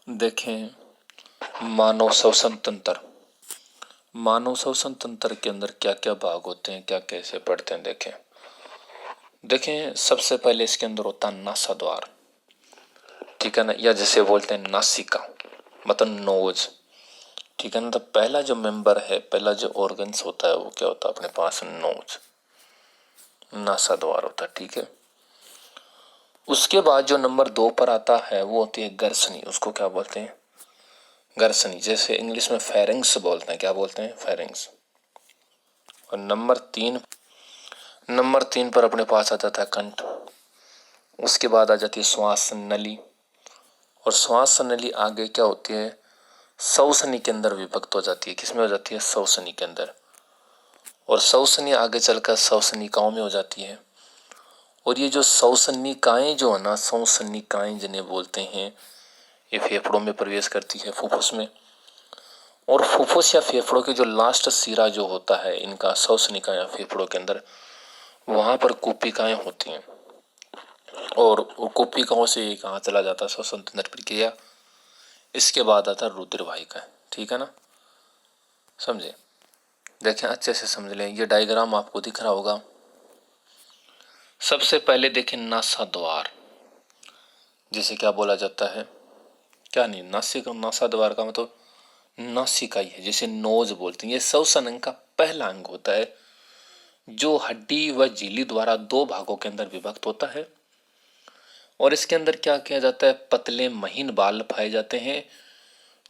देखें, मानव श्वसन तंत्र। मानव श्वसन तंत्र के अंदर क्या क्या भाग होते हैं, क्या कैसे पढ़ते हैं। देखें सबसे पहले इसके अंदर होता है नासाद्वार, ठीक है ना, या जिसे बोलते हैं नासिका, मतलब नोज, ठीक है ना। तो पहला जो मेंबर है, पहला जो ऑर्गन्स होता है वो क्या होता है अपने पास, नोज, नासाद्वार होता है, ठीक है। उसके बाद जो नंबर 2 पर आता है वो होती है गर्सनी, उसको क्या बोलते हैं, गर्सनी, जैसे इंग्लिश में फेरिंग्स बोलते हैं, क्या बोलते हैं, फेरिंग्स। और नंबर तीन पर अपने पास आ जाता है कंठ। उसके बाद आ जाती है श्वास नली, और श्वास नली आगे क्या होती है, श्वसनी के अंदर विभक्त हो जाती है। किसमें हो जाती है, श्वसनी के अंदर। और श्वसनी आगे चलकर श्वसनिकाओं में हो जाती है। और ये जो श्वसनिकाएं जो है ना, श्वसनिकाएं जिन्हें बोलते हैं, ये फेफड़ों में प्रवेश करती है, फुफ्फुस में। और फुफ्फुस या फेफड़ों के जो लास्ट सिरा जो होता है इनका, श्वसनिकाएं फेफड़ों के अंदर, वहां पर कुपिकाएं होती हैं। और कुपिकाओं से ये कहाँ चला जाता है, श्वसन तंत्र प्रक्रिया। इसके बाद आता है रुधिरवाहिका, ठीक है ना, समझे। देखें अच्छे से समझ लें, ये डायग्राम आपको दिख रहा होगा। सबसे पहले देखें नासाद्वार, जिसे क्या बोला जाता है, क्या नहीं, नासाद्वार का मतलब नासिका ही है, जिसे नोज बोलते हैं। ये श्वसन अंग का पहला अंग होता है जो हड्डी व झिल्ली द्वारा 2 भागों के अंदर विभक्त होता है। और इसके अंदर क्या किया जाता है, पतले महीन बाल पाए जाते हैं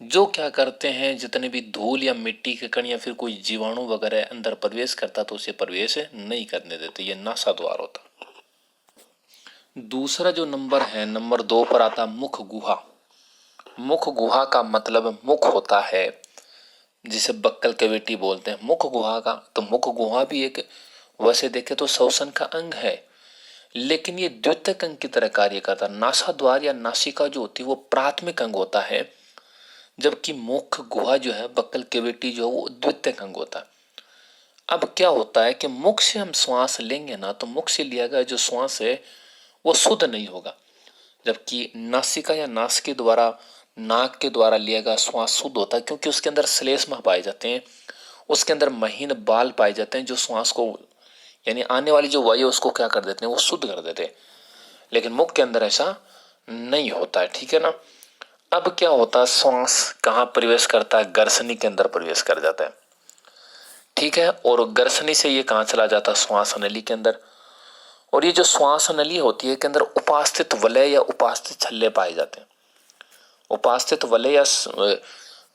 जो क्या करते हैं, जितने भी धूल या मिट्टी के कण या फिर कोई जीवाणु वगैरह अंदर प्रवेश करता तो उसे प्रवेश नहीं करने देते। ये नासाद्वार होता। दूसरा जो नंबर है, नंबर 2 पर आता मुख गुहा। मुख गुहा का मतलब मुख होता है, जिसे बक्कल कैविटी बोलते हैं, मुख गुहा का। तो मुख गुहा भी एक, वैसे देखे तो श्वसन का अंग है, लेकिन ये द्वितीयक अंग की तरह कार्य करता है। नासाद्वार या नासिका जो होती है वो प्राथमिक अंग होता है, जबकि मुख गुहा जो है, बक्कल कैविटी जो है, वो द्वितीयक अंग होता है। अब क्या होता है कि मुख से हम श्वास लेंगे ना, तो मुख से लिया गया जो श्वास है वो शुद्ध नहीं होगा, जबकि नासिका या नाक के द्वारा लिया गया श्वास शुद्ध होता है, क्योंकि उसके अंदर श्लेष्मा पाए जाते हैं, उसके अंदर महीन बाल पाए जाते हैं जो श्वास को, यानी आने वाली जो वायु उसको क्या कर देते हैं, वो शुद्ध कर देते हैं। लेकिन मुख के अंदर ऐसा नहीं होता है, ठीक है ना। अब क्या होता है, श्वास कहाँ प्रवेश करता है, गर्सनी के अंदर प्रवेश कर जाता है, ठीक है। और गर्सनी से ये कहाँ चला जाता है, श्वास नली के अंदर। और ये जो श्वास नली होती है के अंदर उपास्थित वलय या उपास्थित छल्ले पाए जाते हैं। उपास्थित वलय या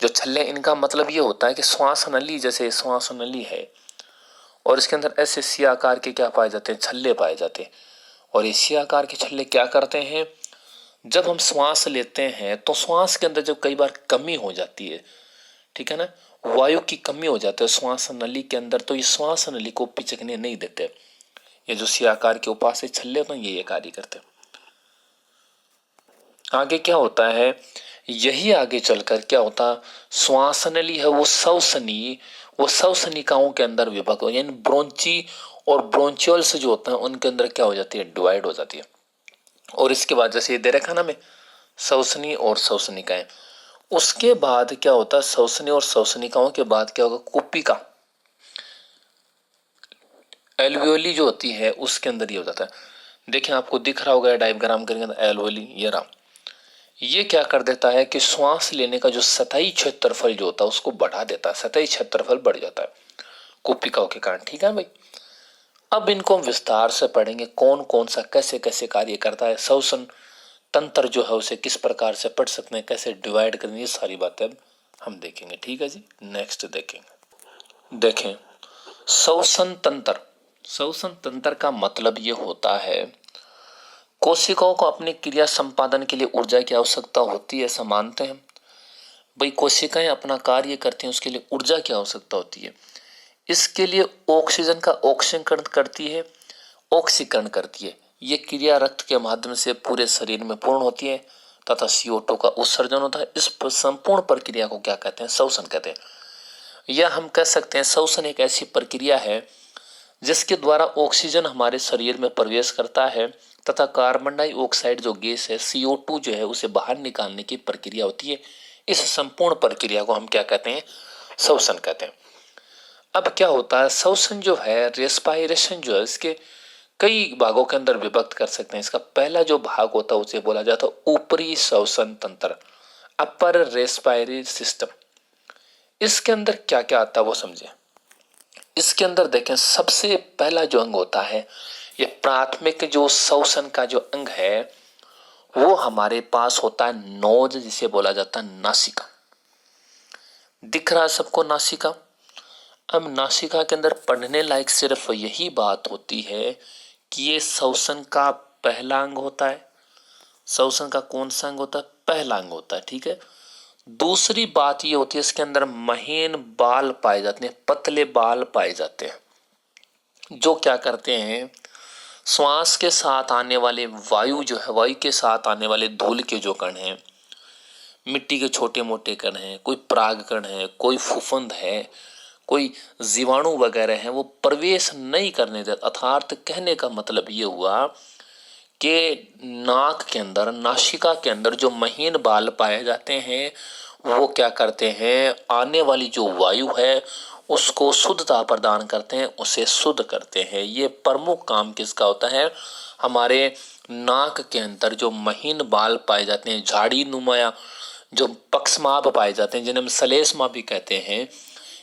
जो छल्ले, इनका मतलब ये होता है कि श्वास नली, जैसे श्वास नली है और इसके अंदर ऐसे सी आकार के क्या पाए जाते हैं, छल्ले पाए जाते हैं। और ये सी आकार के छल्ले क्या करते हैं, जब हम श्वास लेते हैं तो श्वास के अंदर जब कई बार कमी हो जाती है, ठीक है ना, वायु की कमी हो जाती है श्वास नली के अंदर, तो ये श्वास नली को पिचकने नहीं देते। ये जो सी आकार के उपास्थित छल्ले होते हैं ये कार्य करते हैं। आगे क्या होता है, यही आगे चलकर क्या होता, श्वास नली है वो श्वसनिकाओं के अंदर विभक्त हो, यानी ब्रोंची और ब्रोंचियल्स जो होते हैं उनके अंदर क्या हो जाती है, डिवाइड हो जाती है। और इसके बाद जैसे ये दे रखा ना में, श्वसनी और श्वसनिकाएं, उसके बाद क्या होता है, श्वसनी और श्वसनिकाओं के बाद क्या होगा, कुपिका, एल्वियोली जो होती है उसके अंदर ये हो जाता है। देखिए आपको दिख रहा होगा डायग्राम के अंदर एल्वियोली, ये रहा। ये क्या कर देता है कि श्वास लेने का जो सतही क्षेत्रफल जो होता है उसको बढ़ा देता है, सतही क्षेत्रफल बढ़ जाता है कुपिकाओं के कारण, ठीक है भाई। अब इनको हम विस्तार से पढ़ेंगे, कौन कौन सा कैसे कैसे कार्य करता है, श्वसन तंत्र जो है उसे किस प्रकार से पढ़ सकते हैं, कैसे डिवाइड करेंगे, ये सारी बातें अब हम देखेंगे, ठीक है जी। नेक्स्ट देखें श्वसन तंत्र का मतलब ये होता है, कोशिकाओं को अपनी क्रिया संपादन के लिए ऊर्जा की आवश्यकता होती है, ऐसा मानते हैं भाई। कोशिकाएं अपना कार्य करती हैं, उसके लिए ऊर्जा की आवश्यकता होती है। इसके लिए ऑक्सीजन का ऑक्सीकरण करती है। ये क्रिया रक्त के माध्यम से पूरे शरीर में पूर्ण होती है तथा CO2 का उत्सर्जन होता है। इस संपूर्ण प्रक्रिया को क्या कहते हैं, श्वसन कहते हैं। या हम कह सकते हैं श्वसन एक ऐसी प्रक्रिया है जिसके द्वारा ऑक्सीजन हमारे शरीर में प्रवेश करता है तथा कार्बन डाइऑक्साइड जो गैस है CO2 जो है उसे बाहर निकालने की प्रक्रिया होती है। इस संपूर्ण प्रक्रिया को हम क्या कहते हैं? श्वसन कहते हैं। अब क्या होता है, श्वसन जो है, रेस्पायरेशन जो है, इसके कई भागों के अंदर विभक्त कर सकते हैं। इसका पहला जो भाग होता है उसे बोला जाता है ऊपरी श्वसन तंत्र, अपर रेस्पायरी सिस्टम। इसके अंदर क्या क्या आता है वो समझे। इसके अंदर देखें, सबसे पहला जो अंग होता है, ये प्राथमिक जो श्वसन का जो अंग है वो हमारे पास होता है नोज, जिसे बोला जाता है नासिका। दिख रहा है सबको नासिका? अब नासिका के अंदर पढ़ने लायक सिर्फ यही बात होती है कि ये श्वसन का पहला अंग होता है। श्वसन का कौन सा अंग होता है? पहला अंग होता है, ठीक है। दूसरी बात ये होती है, इसके अंदर महीन बाल पाए जाते हैं, पतले बाल पाए जाते हैं, जो क्या करते हैं, श्वास के साथ आने वाले वायु जो है, वायु के साथ आने वाले धूल के जो कण हैं, मिट्टी के छोटे मोटे कण हैं, कोई पराग कण है, कोई फफूंद है, कोई जीवाणु वगैरह हैं, वो प्रवेश नहीं करने देते। अर्थात कहने का मतलब ये हुआ कि नाक के अंदर, नासिका के अंदर जो महीन बाल पाए जाते हैं वो क्या करते हैं, आने वाली जो वायु है उसको शुद्धता प्रदान करते हैं, उसे शुद्ध करते हैं। ये प्रमुख काम किसका होता है? हमारे नाक के अंदर जो महीन बाल पाए जाते हैं, झाड़ी नुमाया जो पक्षमाप पाए जाते हैं, जिन्हें हम श्लेष्मा भी कहते हैं,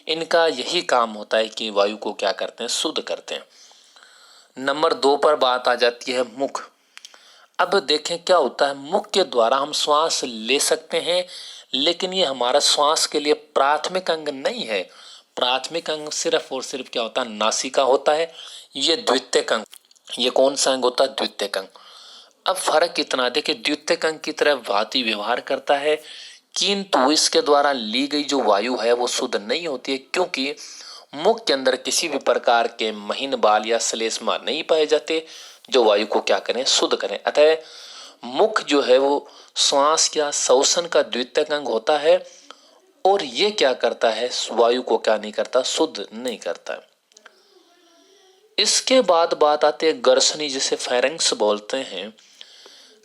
इनका यही काम होता है कि वायु को क्या करते हैं? शुद्ध करते हैं। नंबर 2 पर बात आ जाती है मुख। अब देखें क्या होता है, मुख के द्वारा हम श्वास ले सकते हैं, लेकिन ये हमारा श्वास के लिए प्राथमिक अंग नहीं है। प्राथमिक अंग सिर्फ और सिर्फ क्या होता है? नासिका होता है। ये द्वितीयक अंग, ये कौन सा अंग होता है? द्वितीयक अंग। अब फर्क इतना देखिए, द्वितीयक अंग की तरह भांति व्यवहार करता है, किंतु इसके द्वारा ली गई जो वायु है वो शुद्ध नहीं होती है, क्योंकि मुख के अंदर किसी भी प्रकार के महीन बाल या श्लेष्मा नहीं पाए जाते जो वायु को क्या करें? शुद्ध करें। अतः मुख जो है वो श्वास या श्वसन का द्वितीयक अंग होता है, और ये क्या करता है? वायु को क्या नहीं करता? शुद्ध नहीं करता है। इसके बाद बात आती है गर्सनी, जिसे फेरेंक्स बोलते हैं।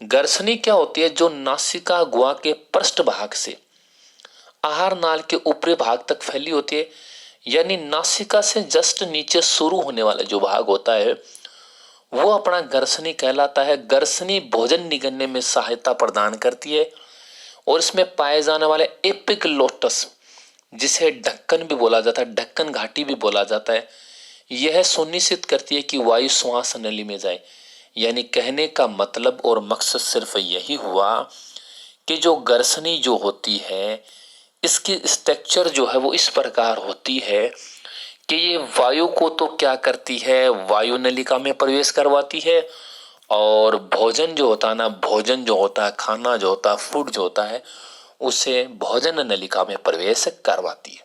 गर्सनी क्या होती है? जो नासिका गुहा के पृष्ठ भाग से आहार नाल के ऊपरी भाग तक फैली होती है, यानी नासिका से जस्ट नीचे शुरू होने वाला जो भाग होता है वो अपना गर्सनी कहलाता है। गर्सनी भोजन निगलने में सहायता प्रदान करती है, और इसमें पाए जाने वाले एपिग्लोटस, जिसे ढक्कन भी बोला जाता है, ढक्कन घाटी भी बोला जाता है, यह सुनिश्चित करती है कि वायु श्वास नली में जाए। यानी कहने का मतलब और मकसद सिर्फ यही हुआ कि जो गर्सनी जो होती है, इसकी स्ट्रक्चर जो है वो इस प्रकार होती है कि ये वायु को तो क्या करती है? वायु नलिका में प्रवेश करवाती है, और भोजन जो होता है ना, भोजन जो होता है, खाना जो होता है, फूड जो होता है, उसे भोजन नलिका में प्रवेश करवाती है।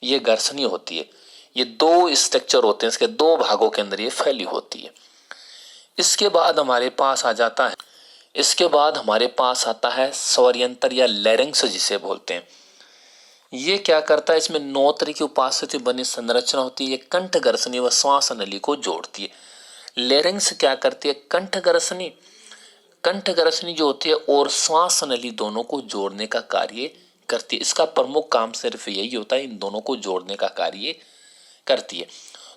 ये गर्सनी होती है। ये 2 स्ट्रक्चर होते हैं, इसके 2 भागों के अंदर ये फैली होती है। इसके बाद हमारे पास आ जाता है, इसके बाद हमारे पास आता है स्वरयंत्र या लैरिंक्स, जिसे बोलते हैं। ये क्या करता है? इसमें 9 तरह की उपास्थि बनी संरचना होती है। ये कंठ गर्सनी व श्वास नली को जोड़ती है। लैरिंक्स क्या करती है? कंठ गर्सनी जो होती है और श्वास नली दोनों को जोड़ने का कार्य करती है। इसका प्रमुख काम सिर्फ यही होता है, इन दोनों को जोड़ने का कार्य करती है।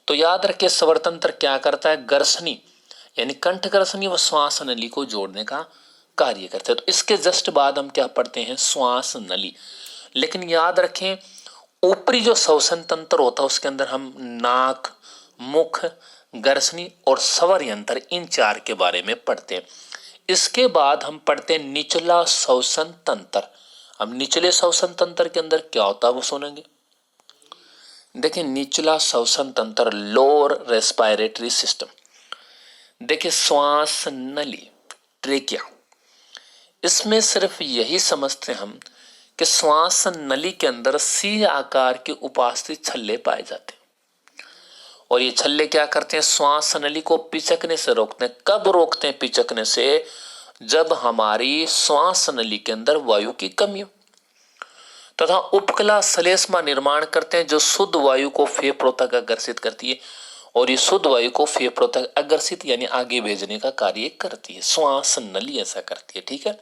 तो याद रखिए, स्वरतंत्र क्या करता है? गर्सनी यानी कंठ गर्सनी व श्वास नली को जोड़ने का कार्य करते हैं। तो इसके जस्ट बाद हम क्या पढ़ते हैं? श्वास नली। लेकिन याद रखें, ऊपरी जो श्वसन तंत्र होता है उसके अंदर हम नाक, मुख, गर्सनी और स्वर यंत्र, इन 4 के बारे में पढ़ते हैं। इसके बाद हम पढ़ते हैं निचला श्वसन तंत्र। अब निचले श्वसन तंत्र के अंदर क्या होता है वो सुनेंगे। देखिए, निचला श्वसन तंत्र, लोअर रेस्पिरेटरी सिस्टम। देखिए, श्वास नली, ट्रेकिया, इसमें सिर्फ यही समझते हम कि श्वास नली के अंदर सी आकार के उपास्थि छल्ले पाए जाते हैं, और ये छल्ले क्या करते हैं? श्वास नली को पिचकने से रोकते हैं। कब रोकते हैं पिचकने से? जब हमारी श्वास नली के अंदर वायु की कमी हो, तथा उपकला श्लेष्मा निर्माण करते हैं जो शुद्ध वायु को फेफड़ों तक आकर्षित करती है, और ये शुद्ध वायु को फेफड़ों तक अग्रसित यानी आगे भेजने का कार्य करती है। श्वास नली ऐसा करती है। ठीक है,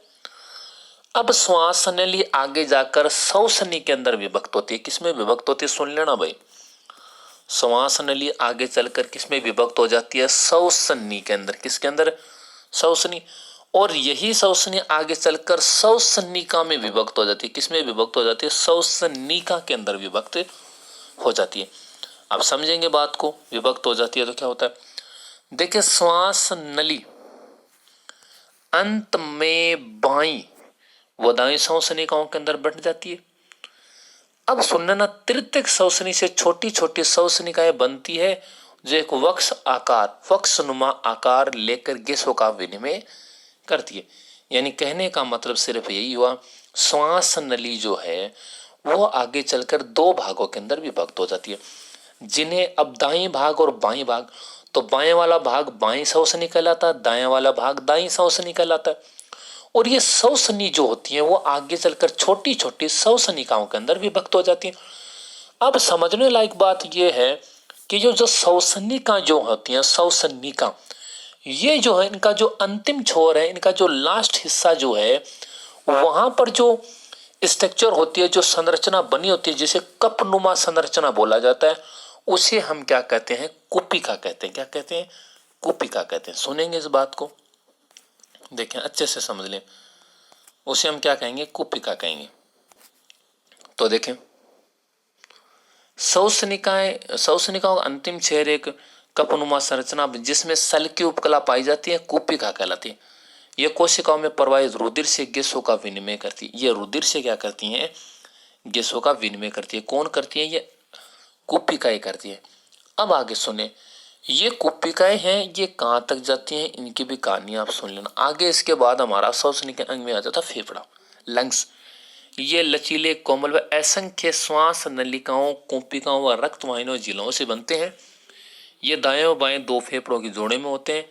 अब श्वास नली आगे जाकर श्वसनी के अंदर विभक्त होती है। किसमें विभक्त होती है, सुन लेना भाई। श्वास नली आगे चलकर किसमें विभक्त हो जाती है, श्वसनी के अंदर। किसके अंदर, श्वसनी। और यही श्वसनी आगे चलकर श्वसनिका में विभक्त हो जाती है। किसमें विभक्त हो जाती है, श्वसनिका के अंदर विभक्त हो जाती है। अब समझेंगे बात को, विभक्त हो जाती है तो क्या होता है। देखिए, श्वास नली अंत में बाई व दाई श्वसनिकाओं के अंदर बढ़ जाती है। अब सुनना ना, तृतीयक श्वसनी से छोटी छोटी श्वसनिकाएं बनती है जो एक वक्षनुमा आकार लेकर गैसों का विनिमय करती है। यानी कहने का मतलब सिर्फ यही हुआ, श्वास नली जो है वो आगे चलकर दो भागों के अंदर विभक्त हो जाती है, जिन्हें अब दाएं भाग और बाएं भाग, तो बाएं वाला भाग बाएं श्वसनी कहलाता है, दाएं वाला भाग दाएं श्वसनी कहलाता है। और ये श्वसनी जो होती है वो आगे चलकर छोटी छोटी श्वसनिकाओं के अंदर विभक्त हो जाती है। अब समझने लायक बात यह है कि जो श्वसनिका जो होती है, श्वसनिका ये जो है, इनका जो अंतिम छोर है, इनका जो लास्ट हिस्सा जो है, वहां पर जो स्ट्रक्चर होती है, जो संरचना बनी होती है, जिसे कपनुमा संरचना बोला जाता है, उसे हम क्या कहते हैं, कुपिका कहते हैं। क्या कहते हैं, कुपिका कहते हैं। सुनेंगे इस बात को, देखें अच्छे से समझ लें, उसे हम क्या कहेंगे, कुपिका कहेंगे। तो देखें, श्वसनिकाओं का अंतिम छेद एक कपनुमा संरचना जिसमें सल की उपकला पाई जाती है, कुपिका कहलाती है। ये कोशिकाओं में प्रवाहित रुधिर से गैसों का विनिमय करती है। ये रुधिर से क्या करती हैं, गैसों का विनिमय करती है। कौन करती है, ये कुपिकाएं करती है। अब आगे सुने, ये कुपिकाएं हैं, ये कहाँ तक जाती हैं, इनकी भी कहानी आप सुन लेना आगे। इसके बाद हमारा श्वसनिक अंग में आ जाता फेफड़ा, लंग्स। ये लचीले, कोमल व असंख्य श्वास नलिकाओं, कुपिकाओं व रक्त वाहिनियों, झिल्लियों से बनते हैं। ये दाएं और बाएं दो फेफड़ों की जोड़े में होते हैं,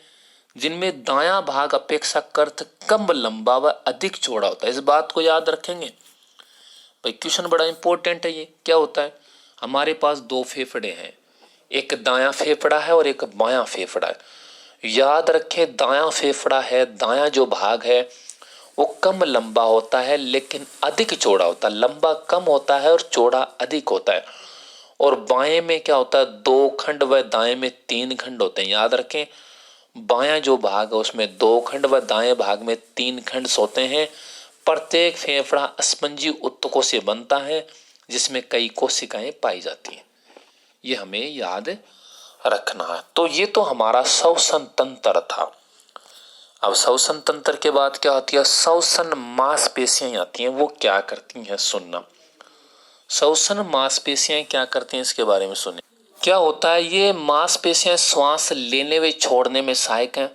जिनमें दायां भाग अपेक्षाकृत कम लंबा व अधिक चौड़ा होता है। इस बात को याद रखेंगे भाई, क्वेश्चन बड़ा इंपॉर्टेंट है। ये क्या होता है, हमारे पास दो फेफड़े हैं, एक दायां फेफड़ा है और एक बायां फेफड़ा है। याद रखें, दायां फेफड़ा है, दायां जो भाग है वो कम लंबा होता है लेकिन अधिक चौड़ा होता है। लंबा कम होता है और चौड़ा अधिक होता है। और बाएं में क्या होता है, दो खंड व दाएं में तीन खंड होते हैं। याद रखें, बायां जो भाग है उसमें दो खंड व दाएं भाग में तीन खंड होते हैं। प्रत्येक फेफड़ा स्पंजी ऊतकों से बनता है, जिसमें कई कोशिकाएं पाई जाती हैं। ये हमें याद रखना है। तो ये तो हमारा श्वसन तंत्र था। अब श्वसन तंत्र के बाद क्या होती है, श्वसन मांसपेशियां आती हैं। वो क्या करती हैं, सुनना। श्वसन मांसपेशियां क्या करती हैं, इसके बारे में सुने। क्या होता है, ये मांसपेशियां श्वास लेने व छोड़ने में सहायक हैं।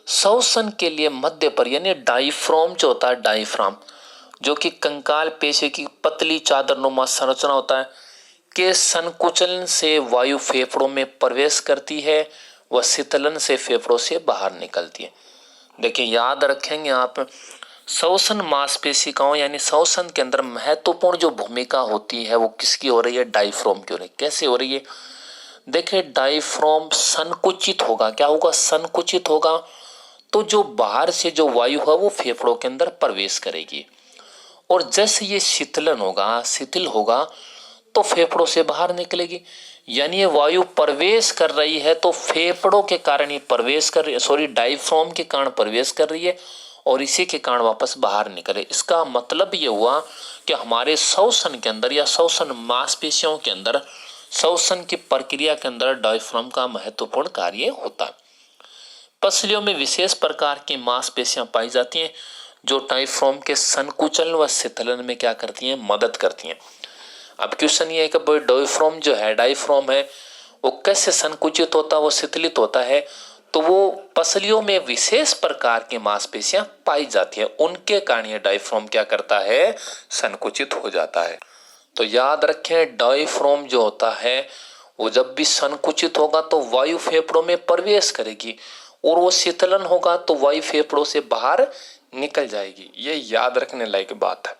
श्वसन के लिए मध्य पर यानी डायफ्राम जो होता है, डायफ्राम जो कि कंकाल पेशी की पतली चादरनुमा संरचना होता है, के संकुचन से वायु फेफड़ों में प्रवेश करती है व शीतलन से फेफड़ों से बाहर निकलती है। देखिए, याद रखेंगे आप, श्वसन मांसपेशिकाओं यानी श्वसन के अंदर महत्वपूर्ण जो भूमिका होती है वो किसकी हो रही है, डायफ्राम की हो रही है। कैसे हो रही है, देखिए, डायफ्राम संकुचित होगा। क्या होगा, संकुचित होगा, तो जो बाहर से जो वायु है वो फेफड़ों के अंदर प्रवेश करेगी। और जैसे ये शीतलन होगा, शिथिल होगा, तो फेफड़ों से बाहर निकलेगी। यानी ये वायु प्रवेश कर रही है तो फेफड़ों के कारण ये प्रवेश कर रही है, सॉरी डायफ्राम के कारण प्रवेश कर रही है और इसी के कारण वापस बाहर निकले। इसका मतलब ये हुआ कि हमारे श्वसन के अंदर या श्वसन मांसपेशियों के अंदर, श्वसन की प्रक्रिया के अंदर डायफ्राम का महत्वपूर्ण कार्य होता है। पसलियों में विशेष प्रकार की मांसपेशियां पाई जाती हैं जो डायफ्राम के संकुचन व शीतलन में क्या करती हैं, मदद करती हैं। अब क्वेश्चन ये है कि भाई डायफ्राम है वो कैसे संकुचित होता है, वो शीतलित होता है। तो वो पसलियों में विशेष प्रकार की मांसपेशियां पाई जाती है, उनके कारण ये डायफ्राम क्या करता है, संकुचित हो जाता है। तो याद रखें, डायफ्राम जो होता है वो जब भी संकुचित होगा तो वायु फेफड़ों में प्रवेश करेगी और वो शीतलन होगा तो वायु फेफड़ों से बाहर निकल जाएगी। ये याद रखने लायक बात है।